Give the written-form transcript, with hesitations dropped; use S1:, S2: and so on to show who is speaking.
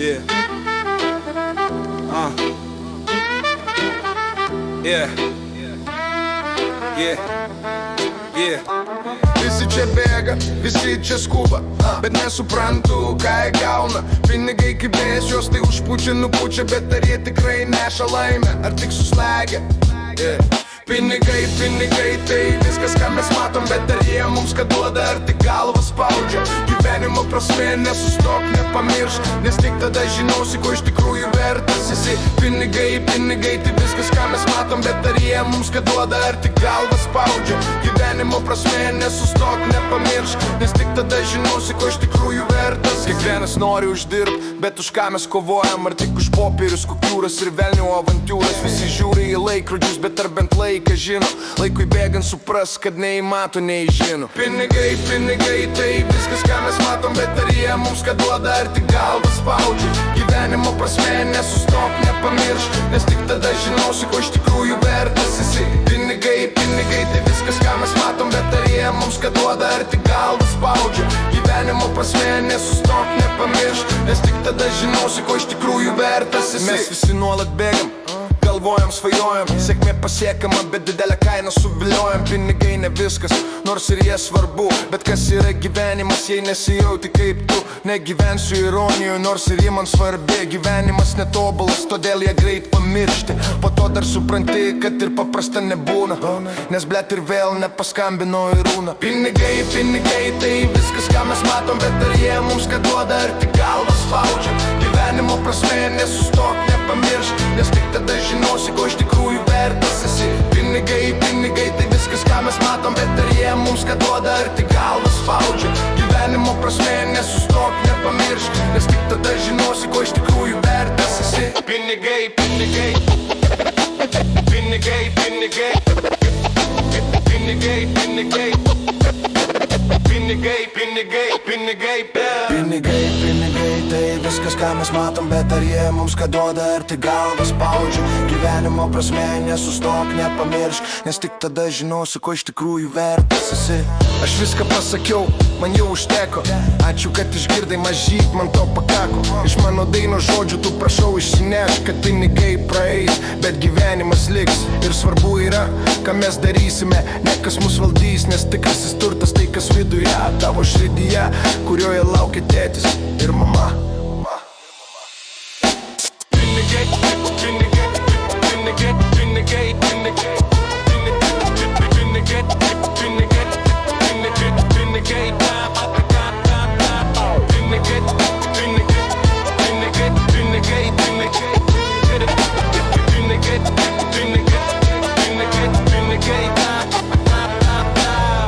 S1: Yeah. Yeah. Yeah. Yeah.
S2: Visi čia bėga, visi čia skuba, bet nesuprantu, ką jie gauna. Pinigai kaip vėjas, juos tai užpučia, nupučia, bet ar jie tikrai neša laimę, ar tik suslegia? Yeah. Pinigai, pinigai, tai viskas, ką mes matom, bet ar jie mums ką duoda, ar tik galvą spaudžia? Gyvenimo prasmė, nesustok, nepamiršk, nes tik tada žinosi, ko iš tikrųjų vertas esi. Pinigai, pinigai, tai viskas, ką mes matom, bet ar jie mums ką duoda, ar tik galvą spaudžia? Gyvenimo prasmė, nesustok, nepamiršk, nes tik tada žinosi, ko iš tikrųjų vertas. Kiekvienas nori uždirbt, bet už ką mes kovojam, ar tik už popierius, kukiūras ir velnių avantūras. Visi žiūri į laikrodžius, bet ar bent laiką žino, laikui bėgant supras, kad nei mato, nei žino. Pinigai, pinigai, tai viskas, ką mes matom, bet ar jie mums ką duoda, ar tik galvą spaudžia? Gyvenimo prasmė, nesustok, nepamiršk, nes tik tada žinosi, ko iš tikrųjų vertas esi. Pinigai, pinigai, tai viskas, ką mes matom, bet ar jie mums ką duoda, ar tik galvą spaudžia? Gyvenimo prasmė, nesustok, nepamiršk, nes tik tada žinosi, ko iš tikrųjų vertas esi. Mes visi nuolat bėgam, galvojam, svajojam, sėkmė pasiekama, bet didelę kainą suviliojam. Pinigai ne viskas, nors ir jie svarbu, bet kas yra gyvenimas, jei nesijauti kaip tu? Negyvensiu ironijų, nors ir jie man svarbi. Gyvenimas netobulas, todėl jie greit pamiršti. Po to dar supranti, kad ir paprasta nebūna, nes blet ir vėl nepaskambino į rūną. Pinigai, pinigai, tai viskas, ką mes matom, bet ar jie mums ką duoda, ar tik galvą spaudžia? Gyvenimo prasmė, nesustok, nepamiršk, nes tik tada žinosi, ko iš tikrųjų vertas esi. Pinigai, pinigai, tai viskas, ką mes matom, bet ar jie mums ką duoda, ar tik galvą spaudžia? Gyvenimo prasmė, nesustok, nepamiršk, nes tik tada žinosi, ko iš tikrųjų vertas esi. Pinigai, pinigai, pinigai, pinigai, pinigai, pinigai, pinigai, pinigai, pinigai, pinigai, pinigai, tai viskas, ką mes matom, bet ar jie mums ką duoda, ar tik galvą spaudžia? Gyvenimo prasmė, nesustok, nepamiršk, nes tik tada žinosi, ko iš tikrųjų vertas esi. Aš viską pasakiau, man jau užteko, ačiū, kad išgirdai, mažyt, man to pakako. Iš mano daino žodžių tu prašau išsinešk, kad pinigai praeis, bet gyvenimas liks. Ir svarbu yra, ką mes darysime, ne kas mus valdys, nes tikrasis turtas tai, kas viduje, tavo širdyje, kurioje laukia tėtis ir mama. Pinigai, pinigai, pinigai, pinigai, pinigai, pinigai, pinigai, pinigai, pinigai, pinigai, pinigai,